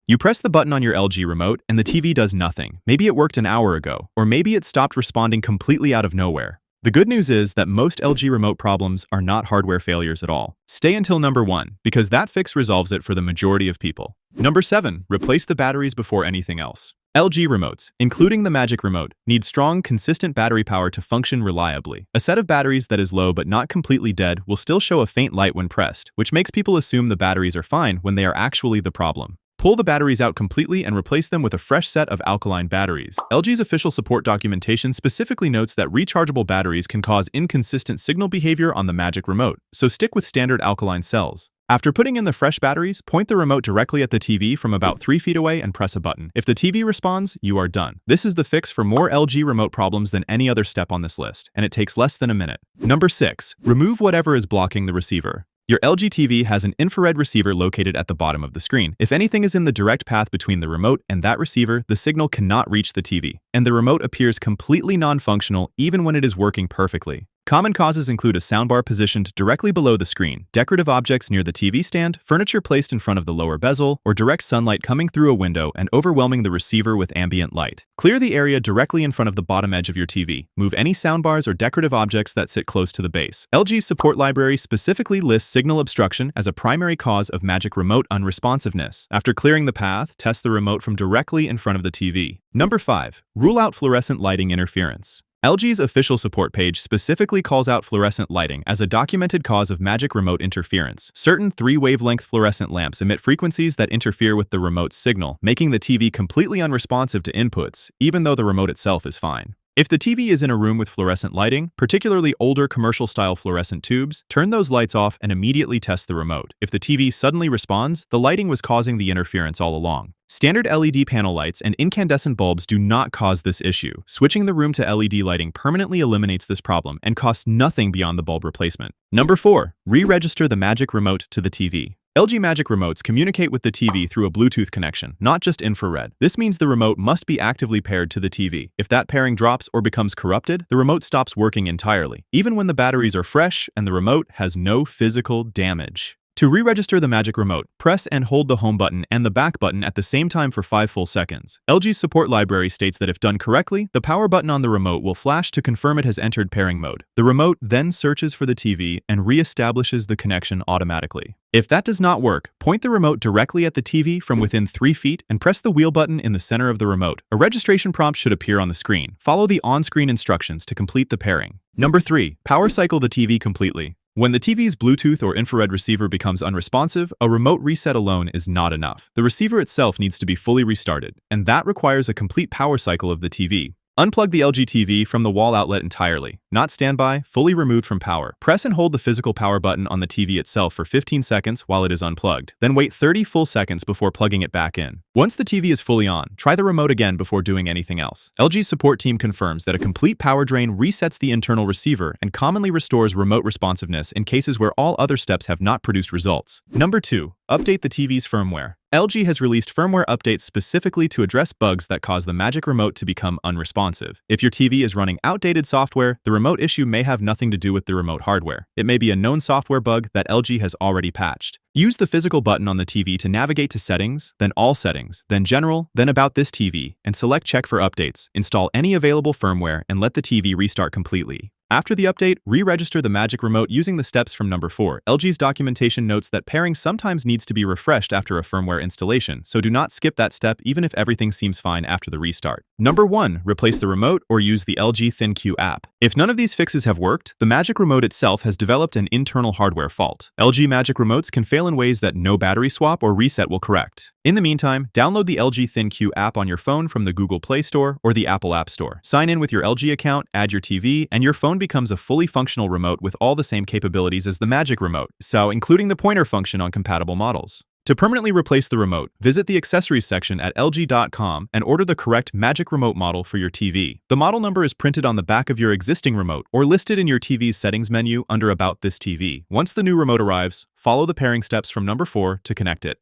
You press the button on your LG remote and the TV does nothing. Maybe it worked an hour ago, or maybe it stopped responding completely out of nowhere. The good news is that most LG remote problems are not hardware failures at all. Stay until number 1, because that fix resolves it for the majority of people. Number 7, replace the batteries before anything else. LG remotes, including the Magic Remote, need strong, consistent battery power to function reliably. A set of batteries that is low but not completely dead will still show a faint light when pressed, which makes people assume the batteries are fine when they are actually the problem. Pull the batteries out completely and replace them with a fresh set of alkaline batteries. LG's official support documentation specifically notes that rechargeable batteries can cause inconsistent signal behavior on the Magic Remote, so stick with standard alkaline cells. After putting in the fresh batteries, point the remote directly at the TV from about 3 feet away and press a button. If the TV responds, you are done. This is the fix for more LG remote problems than any other step on this list, and it takes less than a minute. Number 6, remove whatever is blocking the receiver. Your LG TV has an infrared receiver located at the bottom of the screen. If anything is in the direct path between the remote and that receiver, the signal cannot reach the TV, and the remote appears completely non-functional even when it is working perfectly. Common causes include a soundbar positioned directly below the screen, decorative objects near the TV stand, furniture placed in front of the lower bezel, or direct sunlight coming through a window and overwhelming the receiver with ambient light. Clear the area directly in front of the bottom edge of your TV. Move any soundbars or decorative objects that sit close to the base. LG's support library specifically lists signal obstruction as a primary cause of Magic Remote unresponsiveness. After clearing the path, test the remote from directly in front of the TV. Number 5, rule out fluorescent lighting interference. LG's official support page specifically calls out fluorescent lighting as a documented cause of Magic Remote interference. Certain 3-wavelength fluorescent lamps emit frequencies that interfere with the remote's signal, making the TV completely unresponsive to inputs, even though the remote itself is fine. If the TV is in a room with fluorescent lighting, particularly older commercial-style fluorescent tubes, turn those lights off and immediately test the remote. If the TV suddenly responds, the lighting was causing the interference all along. Standard LED panel lights and incandescent bulbs do not cause this issue. Switching the room to LED lighting permanently eliminates this problem and costs nothing beyond the bulb replacement. Number 4, re-register the Magic Remote to the TV. LG Magic Remotes communicate with the TV through a Bluetooth connection, not just infrared. This means the remote must be actively paired to the TV. If that pairing drops or becomes corrupted, the remote stops working entirely, even when the batteries are fresh and the remote has no physical damage. To re-register the Magic Remote, press and hold the home button and the back button at the same time for 5 full seconds. LG's support library states that if done correctly, the power button on the remote will flash to confirm it has entered pairing mode. The remote then searches for the TV and re-establishes the connection automatically. If that does not work, point the remote directly at the TV from within 3 feet and press the wheel button in the center of the remote. A registration prompt should appear on the screen. Follow the on-screen instructions to complete the pairing. Number 3, power cycle the TV completely. When the TV's Bluetooth or infrared receiver becomes unresponsive, a remote reset alone is not enough. The receiver itself needs to be fully restarted, and that requires a complete power cycle of the TV. Unplug the LG TV from the wall outlet entirely, not standby, fully removed from power. Press and hold the physical power button on the TV itself for 15 seconds while it is unplugged. Then wait 30 full seconds before plugging it back in. Once the TV is fully on, try the remote again before doing anything else. LG's support team confirms that a complete power drain resets the internal receiver and commonly restores remote responsiveness in cases where all other steps have not produced results. Number 2, update the TV's firmware. LG has released firmware updates specifically to address bugs that cause the Magic Remote to become unresponsive. If your TV is running outdated software, the remote issue may have nothing to do with the remote hardware. It may be a known software bug that LG has already patched. Use the physical button on the TV to navigate to Settings, then All Settings, then General, then About this TV, and select Check for Updates. Install any available firmware and let the TV restart completely. After the update, re-register the Magic Remote using the steps from number 4. LG's documentation notes that pairing sometimes needs to be refreshed after a firmware installation, so do not skip that step even if everything seems fine after the restart. Number 1, replace the remote or use the LG ThinQ app. If none of these fixes have worked, the Magic Remote itself has developed an internal hardware fault. LG Magic Remotes can fail in ways that no battery swap or reset will correct. In the meantime, download the LG ThinQ app on your phone from the Google Play Store or the Apple App Store. Sign in with your LG account, add your TV, and your phone becomes a fully functional remote with all the same capabilities as the Magic Remote, so including the pointer function on compatible models. To permanently replace the remote, visit the accessories section at LG.com and order the correct Magic Remote model for your TV. The model number is printed on the back of your existing remote or listed in your TV's settings menu under About this TV. Once the new remote arrives, follow the pairing steps from number 4 to connect it.